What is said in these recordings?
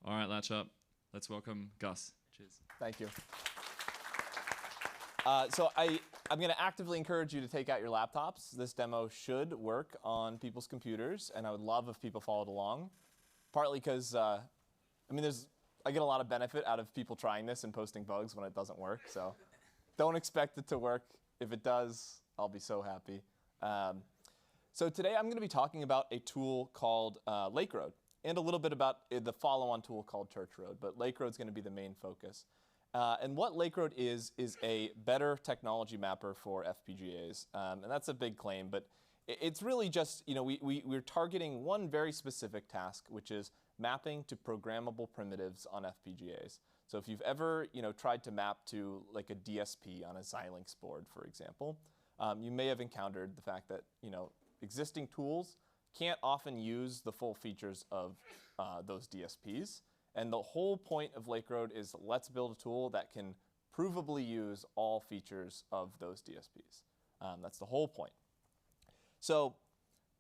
All right, latch up. Let's welcome Gus. Cheers. Thank you. So I'm going to actively encourage you to take out your laptops. This demo should work on people's computers, and I would love if people followed along. Partly because, I get a lot of benefit out of people trying this and posting bugs when it doesn't work. So don't expect it to work. If it does, I'll be so happy. So today I'm going to be talking about a tool called Lakeroad, and a little bit about the follow-on tool called Churchroad. But Lakeroad is going to be the main focus. And what Lakeroad is a better technology mapper for FPGAs. And that's a big claim, but it's really just, we're targeting one very specific task, which is mapping to programmable primitives on FPGAs. So if you've ever, tried to map to like a DSP on a Xilinx board, for example, you may have encountered the fact that, existing tools can't often use the full features of those DSPs. And the whole point of Lakeroad is let's build a tool that can provably use all features of those DSPs. That's the whole point. So,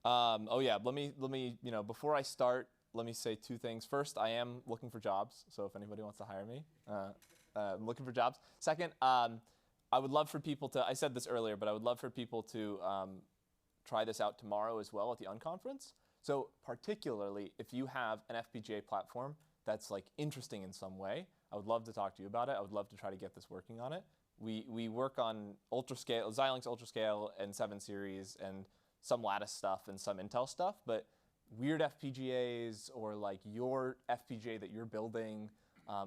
let me, before I start, let me say two things. First, I am looking for jobs. So if anybody wants to hire me, I'm looking for jobs. Second, I would love for people to, I said this earlier, but I would love for people to try this out tomorrow as well at the Unconference. So particularly if you have an FPGA platform that's like interesting in some way, I would love to talk to you about it. I would love to try to get this working on it. We work on ultra-scale, Xilinx ultra-scale and 7 series and some Lattice stuff and some Intel stuff, but weird FPGAs or like your FPGA that you're building,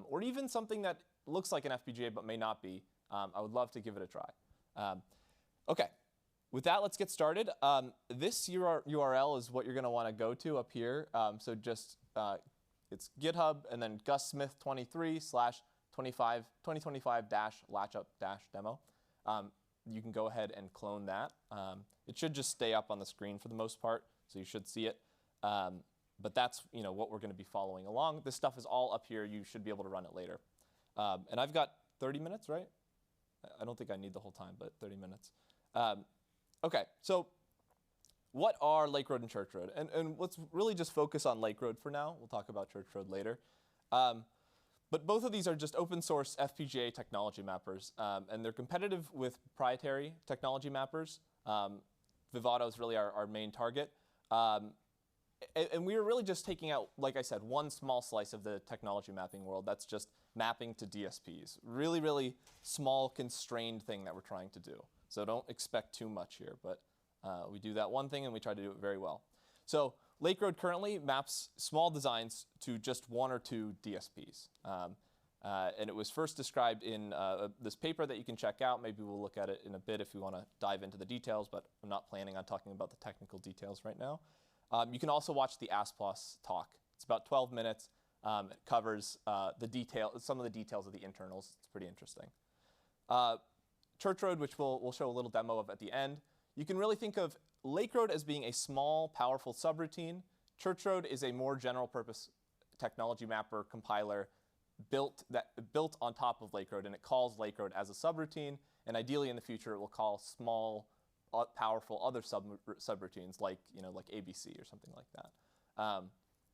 or even something that looks like an FPGA but may not be, I would love to give it a try. Okay, with that, let's get started. This URL is what you're gonna wanna go to up here. So just, it's GitHub and then gussmith23/2025-latchup-demo. You can go ahead and clone that. It should just stay up on the screen for the most part, so you should see it. But that's what we're going to be following along. This stuff is all up here. You should be able to run it later. And I've got 30 minutes, right? I don't think I need the whole time, but 30 minutes. OK, so what are Lakeroad and Churchroad? And let's really just focus on Lakeroad for now. We'll talk about Churchroad later. But both of these are just open source FPGA technology mappers. And they're competitive with proprietary technology mappers. Vivado is really our main target. And we were really just taking out, like I said, one small slice of the technology mapping world. That's just mapping to DSPs. Really, really small, constrained thing that we're trying to do. So don't expect too much here. But we do that one thing, and we try to do it very well. So Lakeroad currently maps small designs to just one or two DSPs. And it was first described in this paper that you can check out. Maybe we'll look at it in a bit if you want to dive into the details, but I'm not planning on talking about the technical details right now. You can also watch the ASPLOS talk. It's about 12 minutes. It covers some of the details of the internals. It's pretty interesting. Churchroad, which we'll show a little demo of at the end. You can really think of Lakeroad as being a small, powerful subroutine. Churchroad is a more general purpose technology mapper compiler built on top of Lakeroad, and it calls Lakeroad as a subroutine. And ideally in the future, it will call small, powerful other subroutines like ABC or something like that.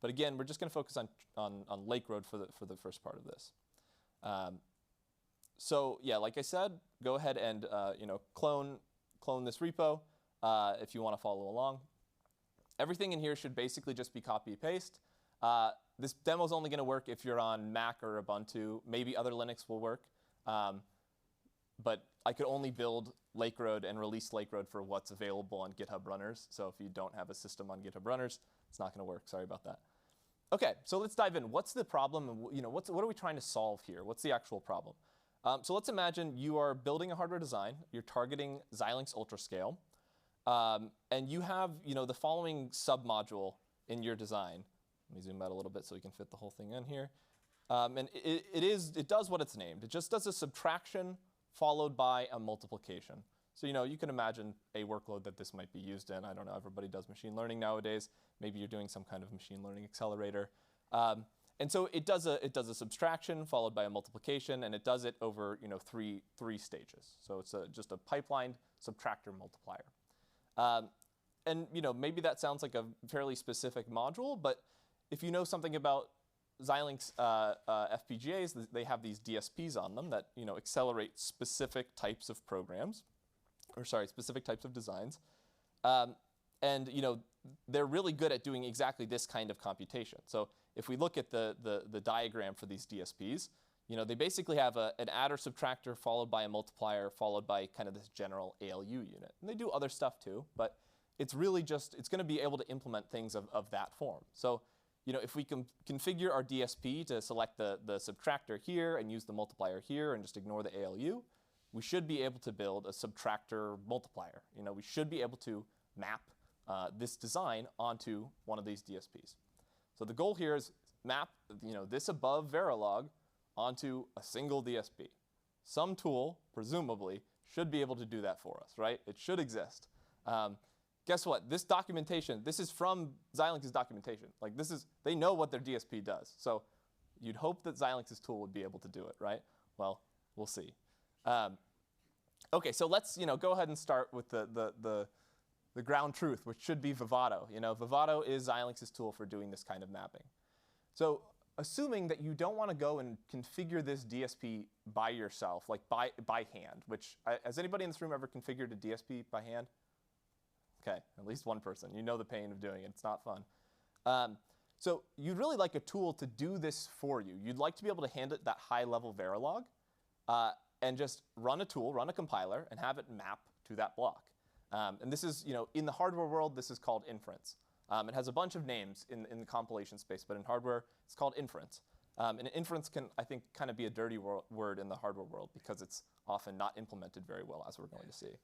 But again, we're just going to focus on Lakeroad for the first part of this. So yeah, like I said, go ahead and clone this repo if you want to follow along. Everything in here should basically just be copy paste. This demo is only going to work if you're on Mac or Ubuntu. Maybe other Linux will work. But I could only build Lakeroad and release Lakeroad for what's available on GitHub runners. So if you don't have a system on GitHub runners, it's not going to work. Sorry about that. OK, so let's dive in. What's the problem? And what are we trying to solve here? What's the actual problem? So let's imagine you are building a hardware design. You're targeting Xilinx ultra-scale. And you have the following submodule in your design. Let me zoom out a little bit so we can fit the whole thing in here. And it does what it's named. It just does a subtraction followed by a multiplication. So you can imagine a workload that this might be used in. I don't know, everybody does machine learning nowadays. Maybe you're doing some kind of machine learning accelerator. And so it does a subtraction followed by a multiplication, and it does it over three stages. So it's just a pipelined subtractor multiplier. And maybe that sounds like a fairly specific module, but if you know something about Xilinx FPGAs, they have these DSPs on them that accelerate specific types of programs, or sorry, specific types of designs. And they're really good at doing exactly this kind of computation. So if we look at the diagram for these DSPs, they basically have an adder subtractor followed by a multiplier followed by kind of this general ALU unit. And they do other stuff too, but it's really just, it's going to be able to implement things of that form. So if we can configure our DSP to select the subtractor here and use the multiplier here and just ignore the ALU, we should be able to build a subtractor multiplier. We should be able to map this design onto one of these DSPs. So the goal here is map this above Verilog onto a single DSP. Some tool, presumably, should be able to do that for us, right? It should exist. Guess what? This documentation, this is from Xilinx's documentation. Like they know what their DSP does. So you'd hope that Xilinx's tool would be able to do it, right? Well, we'll see. Okay, so let's go ahead and start with the ground truth, which should be Vivado. Vivado is Xilinx's tool for doing this kind of mapping. So assuming that you don't want to go and configure this DSP by yourself, like by hand, which, has anybody in this room ever configured a DSP by hand? Okay, at least one person. You know the pain of doing it. It's not fun. So you'd really like a tool to do this for you. You'd like to be able to hand it that high-level Verilog and just run a tool, run a compiler, and have it map to that block. And this is, in the hardware world, this is called inference. It has a bunch of names in the compilation space, but in hardware, it's called inference. And inference can, I think, kind of be a dirty word in the hardware world because it's often not implemented very well, as we're going to see.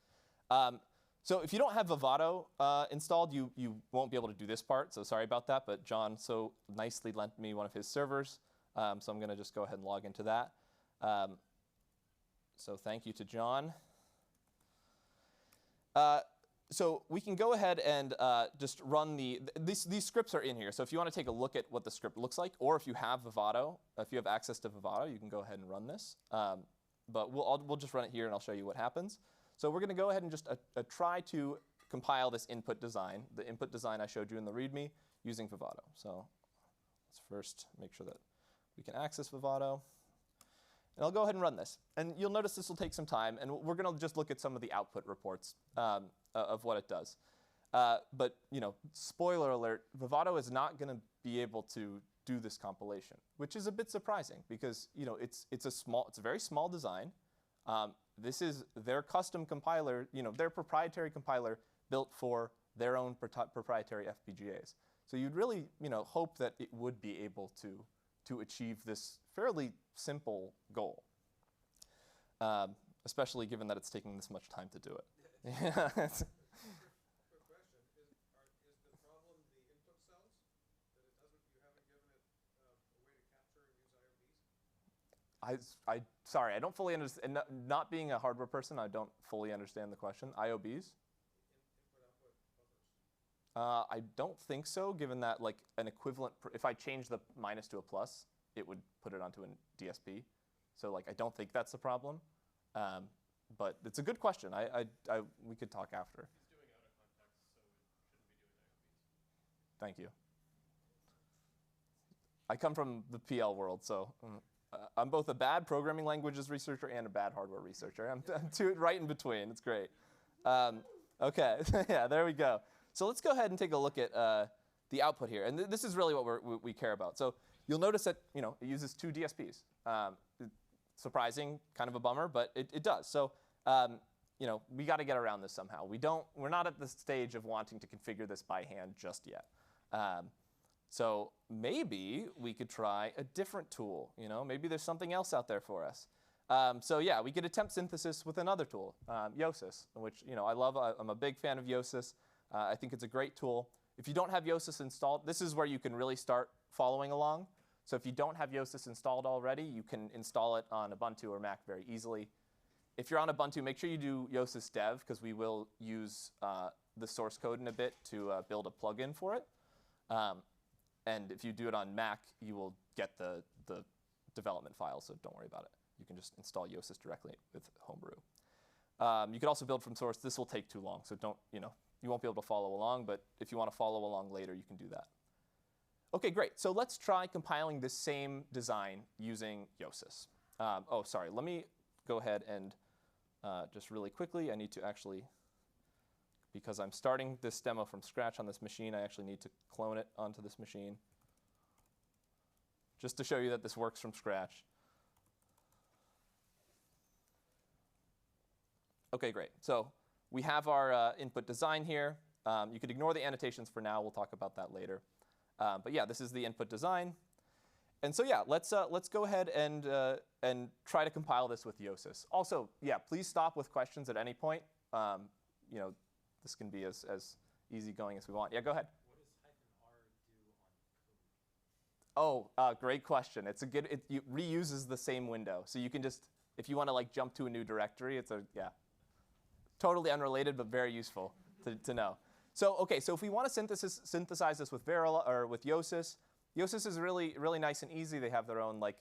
So if you don't have Vivado installed, you won't be able to do this part, so sorry about that, but John so nicely lent me one of his servers, so I'm going to just go ahead and log into that. So thank you to John. So we can go ahead and just run these scripts are in here. So if you want to take a look at what the script looks like, or if you have Vivado, if you have access to Vivado, you can go ahead and run this. But we'll just run it here and I'll show you what happens. So we're going to go ahead and just try to compile this input design, the input design I showed you in the README, using Vivado. So let's first make sure that we can access Vivado. And I'll go ahead and run this. And you'll notice this will take some time. And we're going to just look at some of the output reports of what it does. But spoiler alert, Vivado is not going to be able to do this compilation, which is a bit surprising because it's a very small design. This is their custom compiler, their proprietary compiler built for their own proprietary FPGAs. So you'd really, hope that it would be able to achieve this fairly simple goal, especially given that it's taking this much time to do it. Quick question. Is the problem the input cells? That it doesn't, you haven't given it a way to capture and use IOBs? Sorry, I don't fully understand. Not being a hardware person, I don't fully understand the question. IOBs? Input-output buffers. I don't think so, given that like an equivalent, if I change the minus to a plus, it would put it onto a DSP. So like I don't think that's the problem. But it's a good question. We could talk after. It's doing out of context, so it shouldn't be doing IOBs. Thank you. I come from the PL world, so I'm both a bad programming languages researcher and a bad hardware researcher. I'm right in between. It's great. Okay, yeah, there we go. So let's go ahead and take a look at the output here. And this is really what we care about. So you'll notice that it uses two DSPs. Surprising, kind of a bummer, but it does. So we got to get around this somehow. We're not at the stage of wanting to configure this by hand just yet. So maybe we could try a different tool. Maybe there's something else out there for us. So yeah, we could attempt synthesis with another tool, Yosys, which I love. I'm a big fan of Yosys. I think it's a great tool. If you don't have Yosys installed, this is where you can really start following along. So if you don't have Yosys installed already, you can install it on Ubuntu or Mac very easily. If you're on Ubuntu, make sure you do Yosys dev, because we will use the source code in a bit to build a plugin for it. And if you do it on Mac, you will get the development file, so don't worry about it. You can just install Yosys directly with Homebrew. You could also build from source. This will take too long, so don't, you won't be able to follow along, but if you want to follow along later, you can do that. OK, great. So let's try compiling this same design using Yosys. Oh, sorry. Let me go ahead and just really quickly, I need to actually, because I'm starting this demo from scratch on this machine, I actually need to clone it onto this machine just to show you that this works from scratch. OK, great. So we have our input design here. You could ignore the annotations for now. We'll talk about that later. But yeah, this is the input design. And so yeah, let's go ahead and try to compile this with Yosys. Also, yeah, please stop with questions at any point. You know, this can be as easygoing as we want. Yeah, go ahead. What does -r do on code? Oh, great question. It's a good. It reuses the same window, so you can just, if you want to like jump to a new directory, it's a totally unrelated but very useful to know. So okay, so if we want to synthesize this with Verilog or with Yosys, Yosys is really nice and easy. They have their own like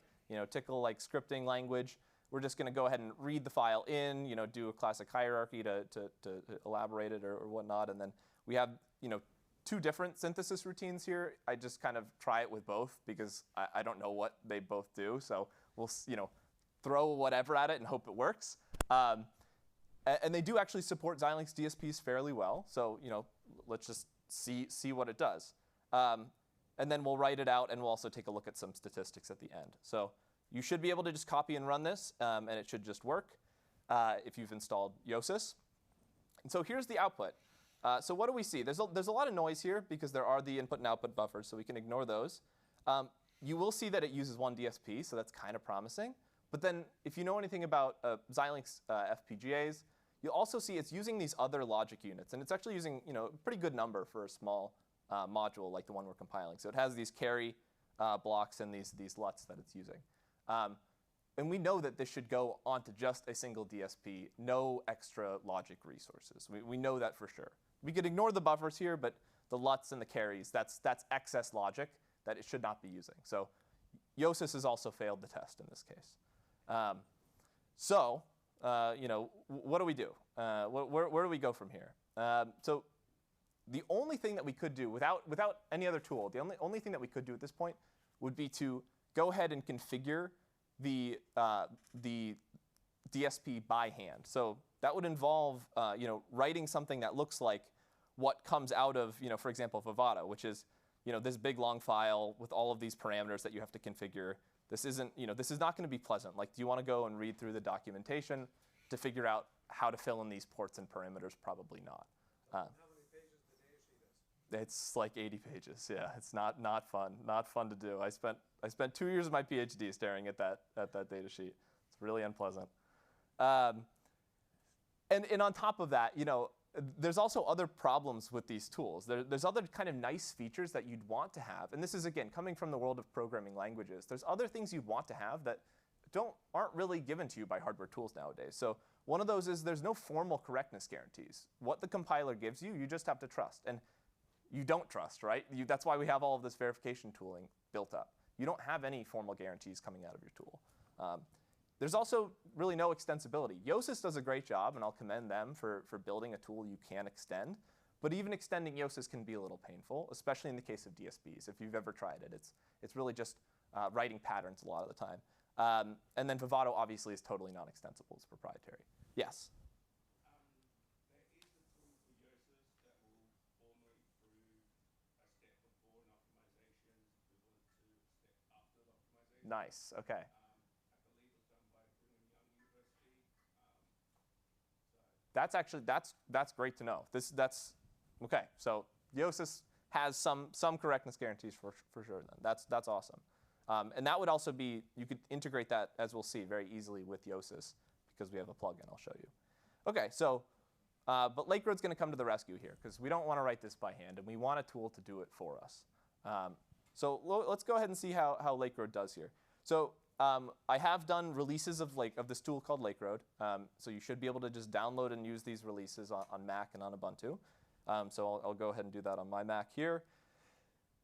Tickle like scripting language. We're just going to go ahead and read the file in, do a classic hierarchy to elaborate it or whatnot, and then we have two different synthesis routines here. I just kind of try it with both because I don't know what they both do, so we'll throw whatever at it and hope it works. And they do actually support Xilinx DSPs fairly well, so let's just see what it does. And then we'll write it out, and we'll also take a look at some statistics at the end. So you should be able to just copy and run this, and it should just work if you've installed Yosys. And so here's the output. So what do we see? There's a lot of noise here because there are the input and output buffers, so we can ignore those. You will see that it uses one DSP, so that's kind of promising. But then if you know anything about Xilinx FPGAs, you'll also see it's using these other logic units. And it's actually using a pretty good number for a small module like the one we're compiling. So it has these carry blocks and these LUTs that it's using. And we know that this should go onto just a single DSP, no extra logic resources. We know that for sure. We could ignore the buffers here, but the LUTs and the carries, that's excess logic that it should not be using. So Yosys has also failed the test in this case. What do we do? Where do we go from here? So the only thing that we could do without any other tool, the only thing that we could do at this point would be to go ahead and configure the DSP by hand. So that would involve writing something that looks like what comes out of for example Vivado, which is this big long file with all of these parameters that you have to configure. This isn't this is not going to be pleasant. Like, do you want to go and read through the documentation to figure out how to fill in these ports and parameters? Probably not. How many pages the data sheet is? It's like 80 pages. Yeah, it's not fun. Not fun to do. I spent 2 years of my PhD staring at that data sheet. It's really unpleasant. And on top of that, there's also other problems with these tools. There's other kind of nice features that you'd want to have. And this is, again, coming from the world of programming languages. There's other things you'd want to have that aren't really given to you by hardware tools nowadays. So one of those is there's no formal correctness guarantees. What the compiler gives you, you just have to trust. And you don't trust, right? That's why we have all of this verification tooling built up. You don't have any formal guarantees coming out of your tool. There's also really no extensibility. Yosys does a great job, and I'll commend them for building a tool you can extend. But even extending Yosys can be a little painful, especially in the case of DSPs. If you've ever tried it, it's really just writing patterns a lot of the time. And then Vivado obviously is totally non-extensible. It's proprietary. Yes? There is a tool for Yosys that will formulate through a step before an optimization equivalent to a step after the optimization. Nice. OK. I believe it was done by Brigham Young University. That's actually that's great to know. That's OK. So Yosys has some correctness guarantees for sure. Then that's awesome. And that would also be, you could integrate that, as we'll see, very easily with Yosys because we have a plugin I'll show you. OK, so but Lakeroad's going to come to the rescue here because we don't want to write this by hand, and we want a tool to do it for us. So let's go ahead and see how Lakeroad does here. So I have done releases of this tool called Lakeroad. So you should be able to just download and use these releases on Mac and on Ubuntu. So I'll go ahead and do that on my Mac here.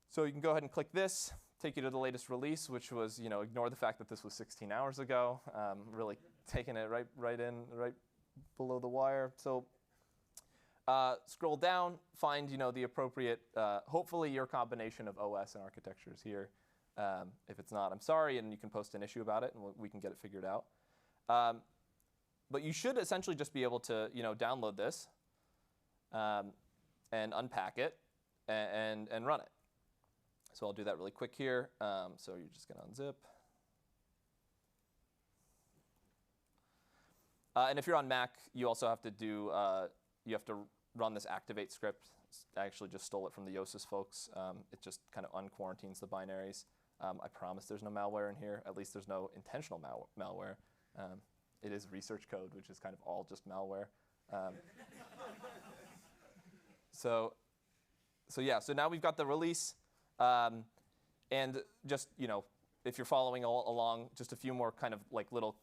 So you can go ahead and click this, take you to the latest release, which was, ignore the fact that this was 16 hours ago. Really taking it right below the wire. So Scroll down, find the appropriate, hopefully your combination of OS and architectures here. If it's not, I'm sorry, and you can post an issue about it, and we can get it figured out. But you should essentially just be able to download this and unpack it and run it. So I'll do that really quick here. So you're just going to unzip. And if you're on Mac, you also have to do run this activate script. I actually just stole it from the Yosys folks. It just kind of unquarantines the binaries. I promise there's no malware in here. At least there's no intentional malware. It is research code, which is kind of all just malware. So now we've got the release. And just, if you're following along, just a few more kind of like little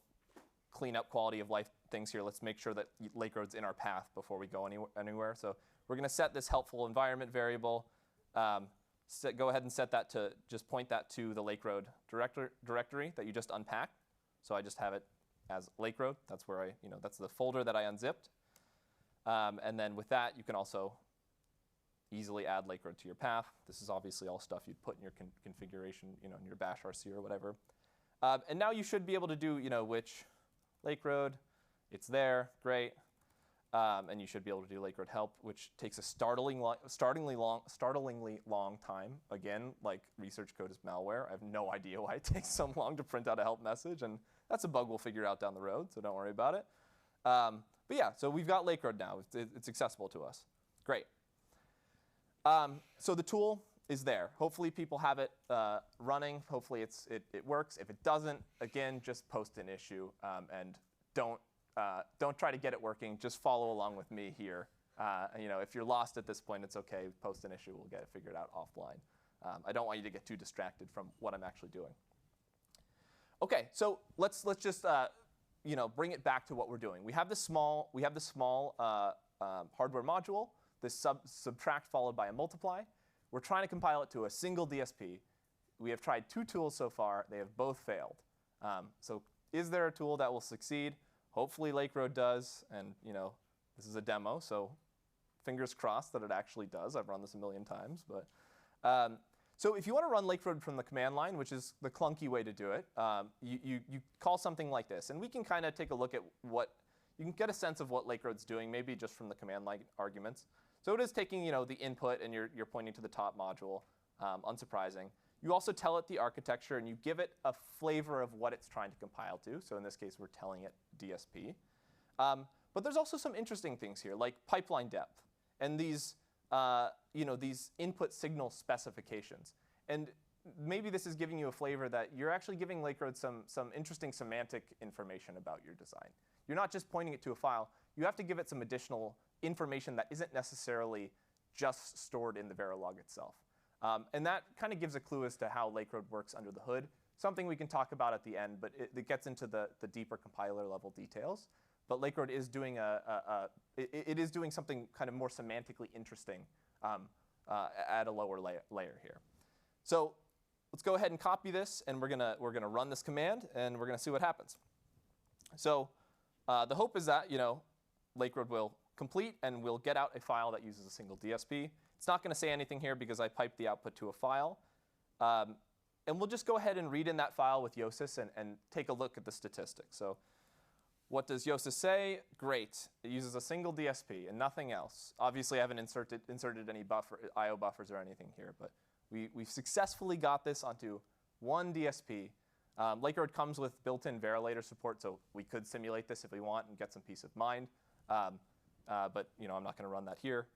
cleanup quality of life things here. Let's make sure that Lakeroad's in our path before we go anywhere. So we're going to set this helpful environment variable. Go ahead and set that to just point that to the Lakeroad directory that you just unpacked. So I just have it as Lakeroad. That's where that's the folder that I unzipped. And then with that, you can also easily add Lakeroad to your path. This is obviously all stuff you'd put in your configuration, in your bash RC or whatever. And now you should be able to do, which Lakeroad, it's there, great. And you should be able to do Lakeroad help, which takes a startlingly long time. Again, like research code is malware. I have no idea why it takes so long to print out a help message, and that's a bug we'll figure out down the road, so don't worry about it. But yeah, so we've got Lakeroad now. It's accessible to us. Great. So the tool is there. Hopefully people have it running. Hopefully it works. If it doesn't, again, just post an issue and don't try to get it working. Just follow along with me here. If you're lost at this point, it's OK. Post an issue. We'll get it figured out offline. I don't want you to get too distracted from what I'm actually doing. OK, so let's just bring it back to what we're doing. We have this small hardware module. This subtract followed by a multiply. We're trying to compile it to a single DSP. We have tried 2 tools so far. They have both failed. So is there a tool that will succeed? Hopefully Lakeroad does. And this is a demo, so fingers crossed that it actually does. I've run this a million times. But so if you want to run Lakeroad from the command line, which is the clunky way to do it, you call something like this. And we can kind of take a look at you can get a sense of what Lakeroad's doing, maybe just from the command line arguments. So it is taking the input, and you're pointing to the top module, unsurprising. You also tell it the architecture, and you give it a flavor of what it's trying to compile to. So in this case, we're telling it DSP. But there's also some interesting things here, like pipeline depth, and these input signal specifications. And maybe this is giving you a flavor that you're actually giving Lakeroad some interesting semantic information about your design. You're not just pointing it to a file. You have to give it some additional information that isn't necessarily just stored in the Verilog itself. And that kind of gives a clue as to how Lakeroad works under the hood, something we can talk about at the end, but it gets into the deeper compiler level details. But Lakeroad is doing it is doing something kind of more semantically interesting at a lower layer here. So let's go ahead and copy this, and we're gonna run this command, and we're gonna see what happens. So the hope is that Lakeroad will complete, and we'll get out a file that uses a single DSP. It's not going to say anything here because I piped the output to a file. And we'll just go ahead and read in that file with Yosys and take a look at the statistics. So what does Yosys say? Great. It uses a single DSP and nothing else. Obviously, I haven't inserted any IO buffers or anything here, but we've successfully got this onto one DSP. Lakeroad comes with built-in Verilator support, so we could simulate this if we want and get some peace of mind. But I'm not going to run that here.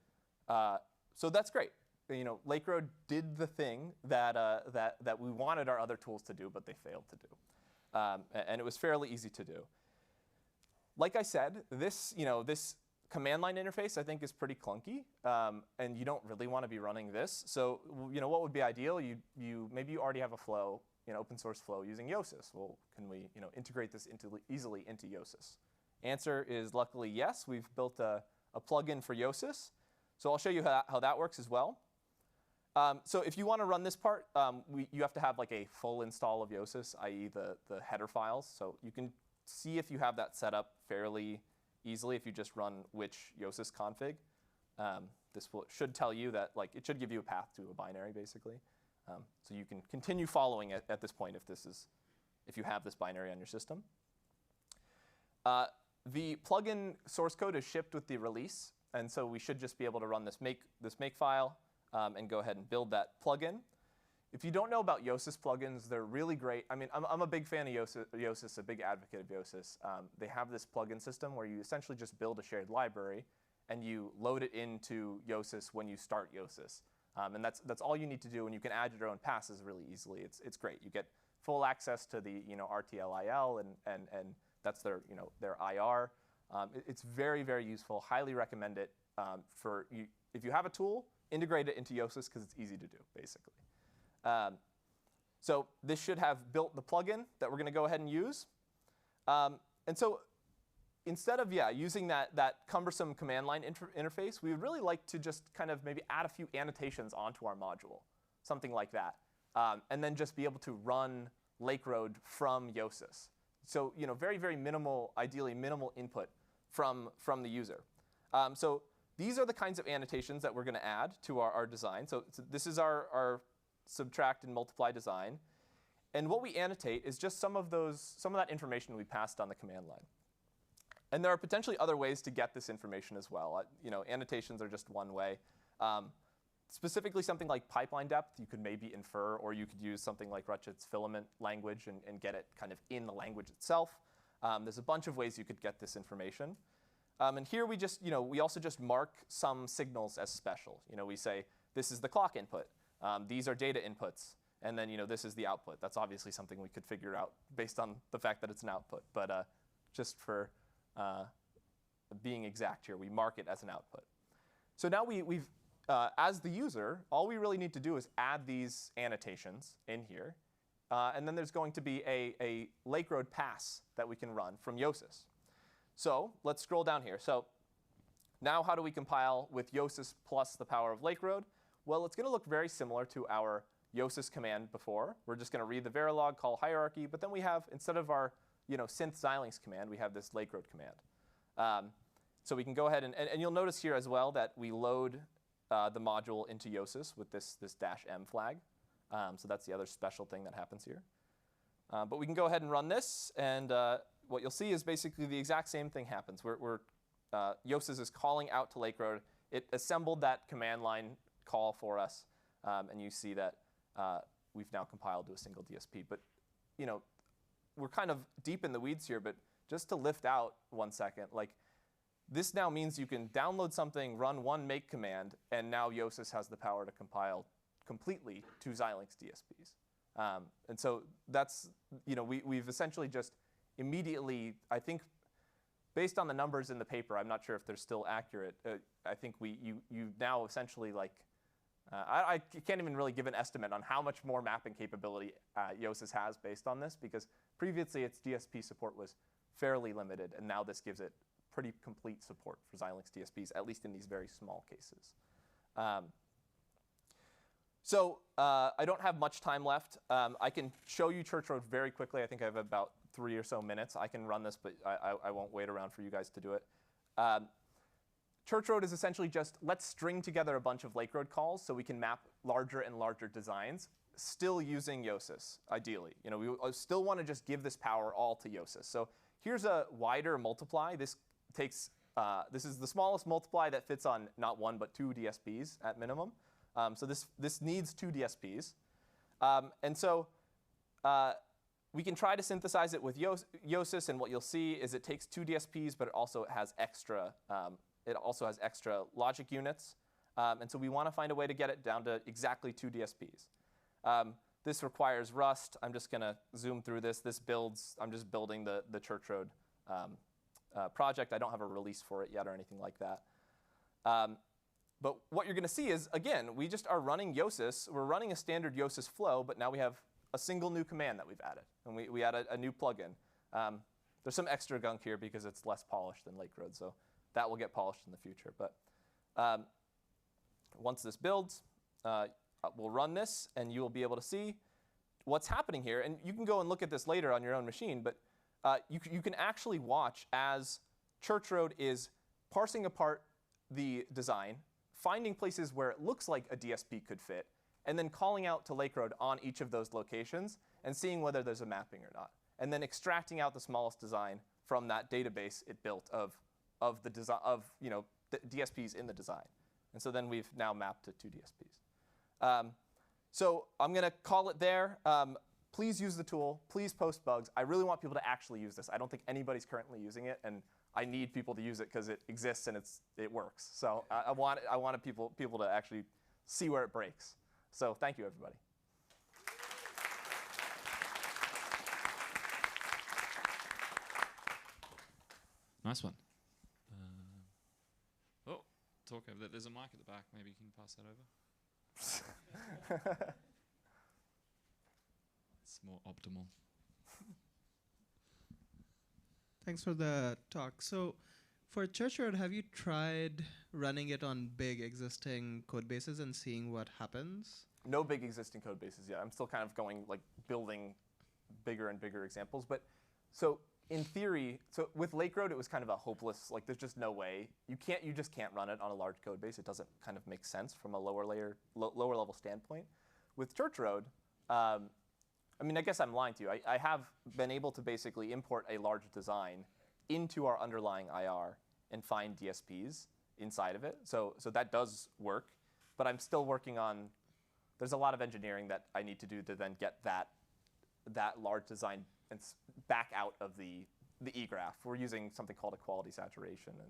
So that's great. Lakeroad did the thing that we wanted our other tools to do, but they failed to do. And it was fairly easy to do. Like I said, this command line interface I think is pretty clunky, and you don't really want to be running this. So what would be ideal? Maybe you already have a flow, open source flow using Yosys. Well, can we integrate this easily into Yosys? Answer is luckily yes. We've built a plugin for Yosys. So I'll show you how that works as well. So if you want to run this part, you have to have like a full install of Yosys, i.e. the header files. So you can see if you have that set up fairly easily if you just run which Yosys config. should tell you that, like, it should give you a path to a binary, basically. So you can continue following it at this point if you have this binary on your system. The plugin source code is shipped with the release, and so we should just be able to run this make file and go ahead and build that plugin. If you don't know about Yosys plugins, they're really great. I mean, I'm a big fan of Yosys, a big advocate of Yosys. They have this plugin system where you essentially just build a shared library, and you load it into Yosys when you start Yosys. And that's all you need to do, and you can add your own passes really easily. It's great. You get full access to the RTLIL, and that's their IR. It's very, very useful. Highly recommend it for you. If you have a tool, integrate it into Yosys because it's easy to do, basically. So this should have built the plugin that we're going to go ahead and use. And so instead of using that cumbersome command line interface, we would really like to just kind of maybe add a few annotations onto our module, something like that, and then just be able to run Lakeroad from Yosys. So very, very minimal, ideally minimal input from the user. So these are the kinds of annotations that we're going to add to our design. So this is our subtract and multiply design. And what we annotate is just some of that information we passed on the command line. And there are potentially other ways to get this information as well. Annotations are just one way. Specifically something like pipeline depth, you could maybe infer, or you could use something like Rutsch's filament language and get it kind of in the language itself. There's a bunch of ways you could get this information. And here we also just mark some signals as special. We say, this is the clock input. These are data inputs. And then this is the output. That's obviously something we could figure out based on the fact that it's an output. But just for being exact here, we mark it as an output. So now we've as the user, all we really need to do is add these annotations in here. And then there's going to be a Lakeroad pass that we can run from Yosys. So let's scroll down here. So now how do we compile with Yosys plus the power of Lakeroad? Well, it's going to look very similar to our Yosys command before. We're just going to read the Verilog, call hierarchy. But then we have, instead of our synth Xilinx command, we have this Lakeroad command. So we can go ahead and you'll notice here as well that we load the module into Yosys with this -m flag. So that's the other special thing that happens here. But we can go ahead and run this, and what you'll see is basically the exact same thing happens. Yosys is calling out to Lakeroad. It assembled that command line call for us, and you see that we've now compiled to a single DSP. But we're kind of deep in the weeds here, but just to lift out 1 second, this now means you can download something, run one make command, and now Yosys has the power to compile completely to Xilinx DSPs. And so that's, we've essentially just immediately, I think, based on the numbers in the paper, I'm not sure if they're still accurate. I think you now essentially I can't even really give an estimate on how much more mapping capability Yosys has based on this, because previously its DSP support was fairly limited, and now this gives it pretty complete support for Xilinx DSPs, at least in these very small cases. So I don't have much time left. I can show you Churchroad very quickly. I think I have about 3 or so minutes. I can run this, but I won't wait around for you guys to do it. Churchroad is essentially just, let's string together a bunch of Lakeroad calls so we can map larger and larger designs, still using Yosys, ideally. We still want to just give this power all to Yosys. So here's a wider multiply. This is the smallest multiply that fits on not 1 but 2 DSPs at minimum. So this needs 2 DSPs. And so we can try to synthesize it with Yosys, and what you'll see is it takes 2 DSPs, but it also has extra logic units. And so we want to find a way to get it down to exactly 2 DSPs. This requires Rust. I'm just going to zoom through this. I'm just building the Churchroad project. I don't have a release for it yet or anything like that. But what you're going to see is, again, we just are running Yosys. We're running a standard Yosys flow, but now we have a single new command that we've added. And we added a new plugin. There's some extra gunk here because it's less polished than Lakeroad, so that will get polished in the future. But once this builds, we'll run this, and you will be able to see what's happening here. And you can go and look at this later on your own machine, but you can actually watch as Churchroad is parsing apart the design, finding places where it looks like a DSP could fit, and then calling out to Lakeroad on each of those locations and seeing whether there's a mapping or not. And then extracting out the smallest design from that database it built of the design of the DSPs in the design. And so then we've now mapped to 2 DSPs. So I'm going to call it there. Please use the tool. Please post bugs. I really want people to actually use this. I don't think anybody's currently using it, and I need people to use it because it exists and it works. So I wanted people to actually see where it breaks. So thank you, everybody. Nice one. Oh, talk over there. There's a mic at the back. Maybe you can pass that over. It's more optimal. Thanks for the talk. So for Churchroad, have you tried running it on big existing code bases and seeing what happens? No big existing code bases yet. I'm still kind of building bigger and bigger examples. But so in theory, so with Lakeroad, it was kind of a hopeless, there's just no way. You just can't run it on a large code base. It doesn't kind of make sense from a lower level standpoint. With Churchroad, I guess I'm lying to you. I have been able to basically import a large design into our underlying IR and find DSPs inside of it. So that does work. But I'm still working on, there's a lot of engineering that I need to do to then get that large design and back out of the egraph. We're using something called a quality saturation, and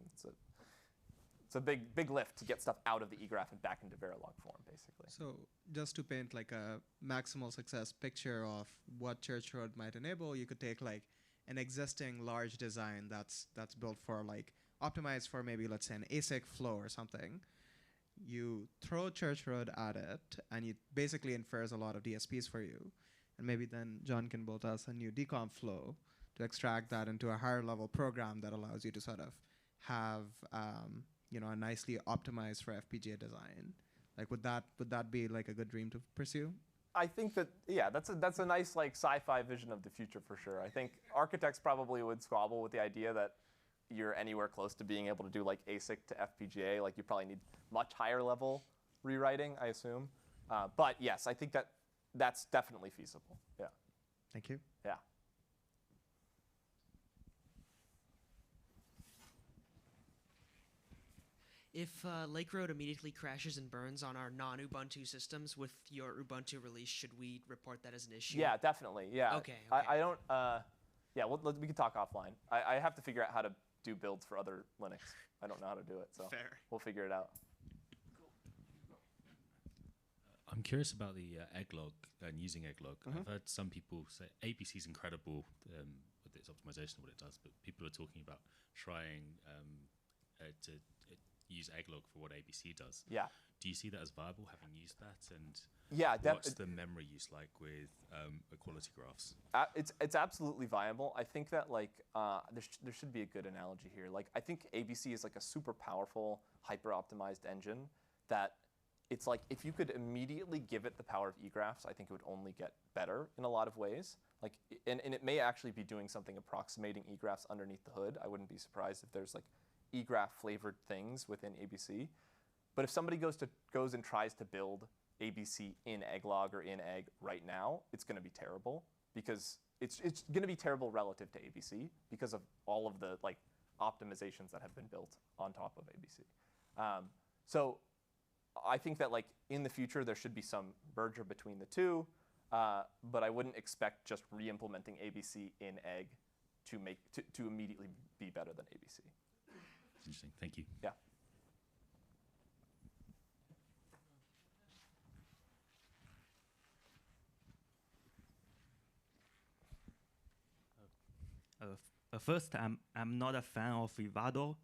it's a big lift to get stuff out of the egraph and back into Verilog form, basically. So just to paint like a maximal success picture of what Churchroad might enable, you could take an existing large design that's built for optimized for maybe, let's say, an ASIC flow or something. You throw Churchroad at it, and it basically infers a lot of DSPs for you. And maybe then John can build us a new decomp flow to extract that into a higher level program that allows you to sort of have a nicely optimized for FPGA design. Would that be a good dream to pursue? I think that, yeah, that's a nice sci-fi vision of the future for sure. I think architects probably would squabble with the idea that you're anywhere close to being able to do ASIC to FPGA. You probably need much higher level rewriting, I assume. But yes, I think that's definitely feasible. Yeah. Thank you. Yeah. If Lakeroad immediately crashes and burns on our non-Ubuntu systems with your Ubuntu release, should we report that as an issue? Yeah, definitely. Yeah. Okay. I don't. Yeah, we can talk offline. I have to figure out how to do builds for other Linux. I don't know how to do it, so Fair. We'll figure it out. I'm curious about the egglog and using egglog. I've heard some people say ABC is incredible with its optimization of what it does, but people are talking about trying to use egglog for what ABC does. Yeah. Do you see that as viable, having used that? And yeah, what's the memory use like with equality graphs? It's absolutely viable. I think that there should be a good analogy here. I think ABC is a super powerful, hyper-optimized engine that it's if you could immediately give it the power of egraphs, I think it would only get better in a lot of ways. And it may actually be doing something approximating egraphs underneath the hood. I wouldn't be surprised if there's egraph flavored things within ABC. But if somebody goes and tries to build ABC in egglog or in egg right now, it's going to be terrible because it's going to be terrible relative to ABC because of all of the optimizations that have been built on top of ABC. So I think that in the future there should be some merger between the two, but I wouldn't expect just re-implementing ABC in egg to immediately be better than ABC. Interesting. Thank you. Yeah. First, I'm not a fan of Vivado,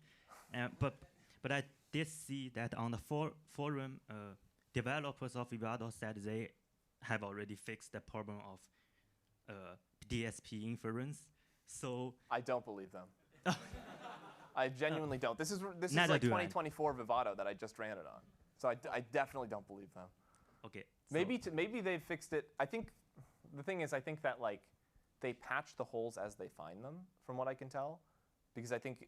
but I did see that on the forum, developers of Vivado said they have already fixed the problem of DSP inference. So I don't believe them. I genuinely don't. This is 2024 Vivado that I just ran it on. So I definitely don't believe them. Okay. Maybe they've fixed it. I think the thing is I think that they patch the holes as they find them, from what I can tell, because I think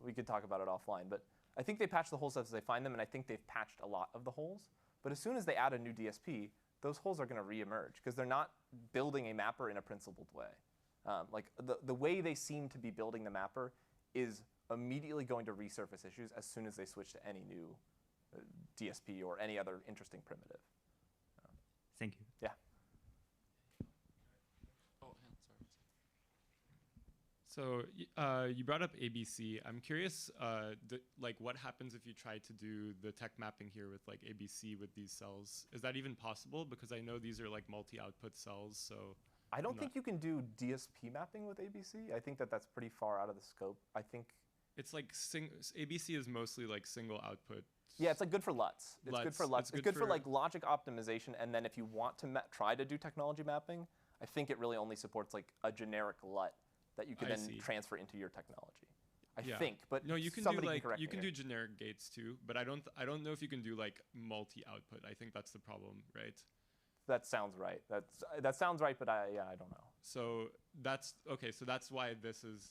we could talk about it offline. But I think they patch the holes as they find them, and I think they've patched a lot of the holes. But as soon as they add a new DSP, those holes are going to reemerge because they're not building a mapper in a principled way. Like the way they seem to be building the mapper is immediately going to resurface issues as soon as they switch to any new DSP or any other interesting primitive. Thank you. Yeah. Oh, sorry. So you brought up ABC. I'm curious, like what happens if you try to do the tech mapping here with like ABC with these cells? Is that even possible? Because I know these are like multi-output cells, so. I don't think you can do DSP mapping with ABC. I think that that's pretty far out of the scope. I think it's like ABC is mostly like single output. Yeah, it's like good for LUTs. It's good for LUTs. It's good for like logic optimization. And then if you want to try to do technology mapping, I think it really only supports like a generic LUT that you can then transfer into your technology. I think, but no, you can somebody do like can correct you can me. do generic gates too, but I don't know if you can do like multi-output. I think that's the problem, right? That sounds right. That sounds right, but I don't know. So that's okay. So that's why this is.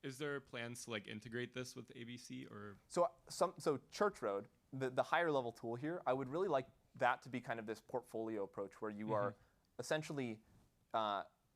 Is there plans to like integrate this with ABC or? So Church Road, the higher level tool here, I would really like that to be kind of this portfolio approach where you are essentially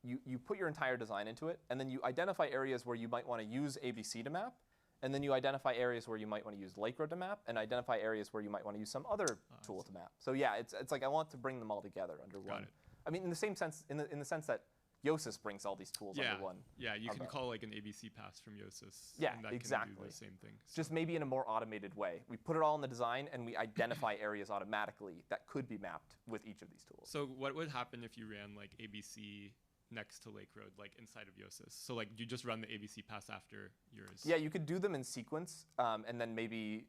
you put your entire design into it, and then you identify areas where you might want to use ABC to map, and then you identify areas where you might want to use Lakeroad to map, and identify areas where you might want to use some other tool to map. So yeah, it's like I want to bring them all together under one. Got it. I mean, in the same sense, in the sense that Yosys brings all these tools under one. Yeah, you can call like an ABC pass from Yosys. Yeah, and that exactly. Can do the same thing. So. Just maybe in a more automated way. We put it all in the design, and we identify areas automatically that could be mapped with each of these tools. So what would happen if you ran like ABC next to Lakeroad, like inside of Yosys? So like you just run the ABC pass after yours? Yeah, you could do them in sequence, and then maybe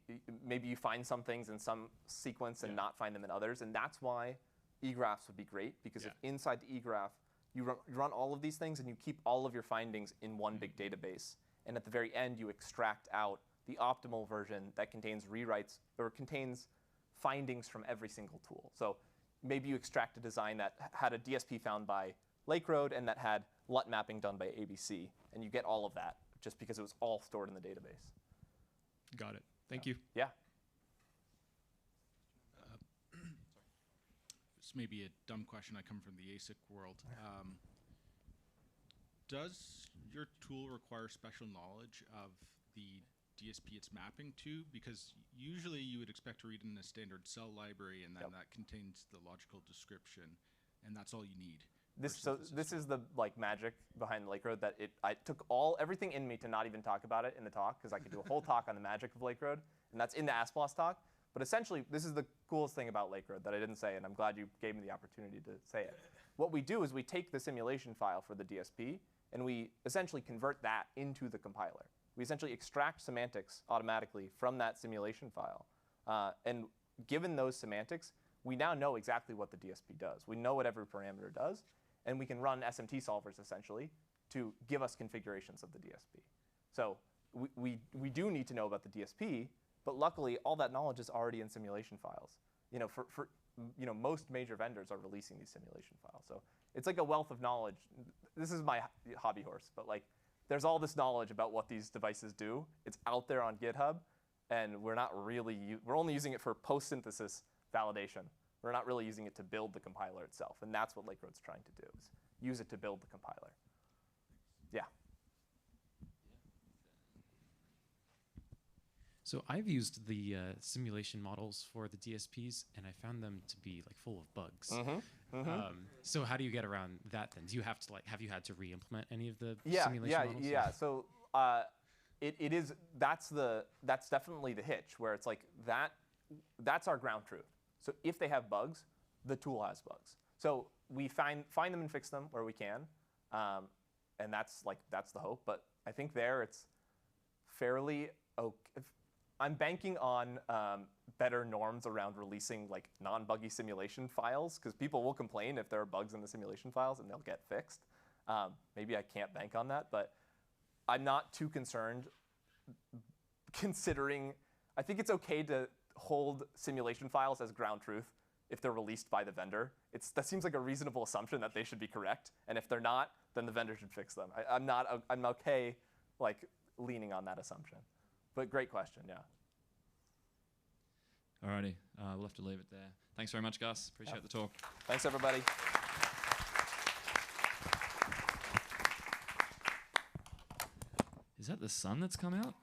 you find some things in some sequence and not find them in others, and that's why eGraphs would be great, because if inside the eGraph you run all of these things and you keep all of your findings in one big database, and at the very end you extract out the optimal version that contains rewrites or contains findings from every single tool. So maybe you extract a design that had a DSP found by Lakeroad and that had LUT mapping done by ABC, and you get all of that just because it was all stored in the database. Got it. Thank you. Yeah. This may be a dumb question. I come from the ASIC world. Does your tool require special knowledge of the DSP it's mapping to? Because usually you would expect to read in a standard cell library, and then that contains the logical description, and that's all you need. This is the like magic behind Lakeroad, that I took everything in me to not even talk about it in the talk, because I could do a whole talk on the magic of Lakeroad, and that's in the ASPLOS talk. But essentially, this is the coolest thing about Lakeroad that I didn't say, and I'm glad you gave me the opportunity to say it. What we do is we take the simulation file for the DSP, and we essentially convert that into the compiler. We essentially extract semantics automatically from that simulation file. And given those semantics, we now know exactly what the DSP does. We know what every parameter does, and we can run SMT solvers essentially to give us configurations of the DSP. So we do need to know about the DSP, but luckily all that knowledge is already in simulation files. You know, most major vendors are releasing these simulation files. So it's like a wealth of knowledge. This is my hobby horse, but like there's all this knowledge about what these devices do. It's out there on GitHub, and we're only using it for post-synthesis validation. We're not really using it to build the compiler itself, and that's what Lakeroad's trying to do, is use it to build the compiler. Yeah. So I've used the simulation models for the DSPs, and I found them to be like full of bugs. So how do you get around that then? Do you have to have you had to re-implement any of the simulation models? Yeah. So that's definitely the hitch, where it's like that's our ground truth. So if they have bugs, the tool has bugs. So we find them and fix them where we can, and that's the hope. But I think it's fairly okay. I'm banking on better norms around releasing like non-buggy simulation files, because people will complain if there are bugs in the simulation files and they'll get fixed. Maybe I can't bank on that, but I'm not too concerned, considering I think it's okay to hold simulation files as ground truth if they're released by the vendor. That seems like a reasonable assumption that they should be correct, and if they're not, then the vendor should fix them. I'm okay like leaning on that assumption. But great question, yeah. Alrighty, we'll have to leave it there. Thanks very much, Gus. Appreciate the talk. Thanks, everybody. Is that the sun that's come out?